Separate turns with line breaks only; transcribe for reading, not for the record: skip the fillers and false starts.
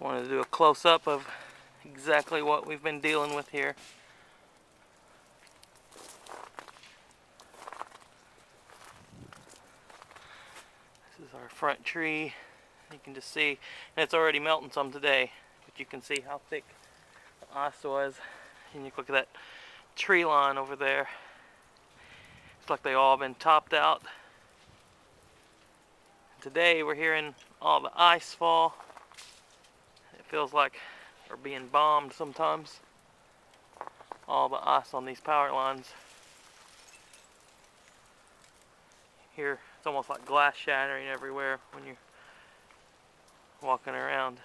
Wanted to do a close-up of exactly what we've been dealing with here. This is our front tree. You can just see, and it's already melting some today, but you can see how thick the ice was. And you look at that tree line over there. It's like they all been topped out. Today we're hearing all the ice fall. It feels like we're being bombed sometimes. All the ice on these power lines. Here, it's almost like glass shattering everywhere when you're walking around.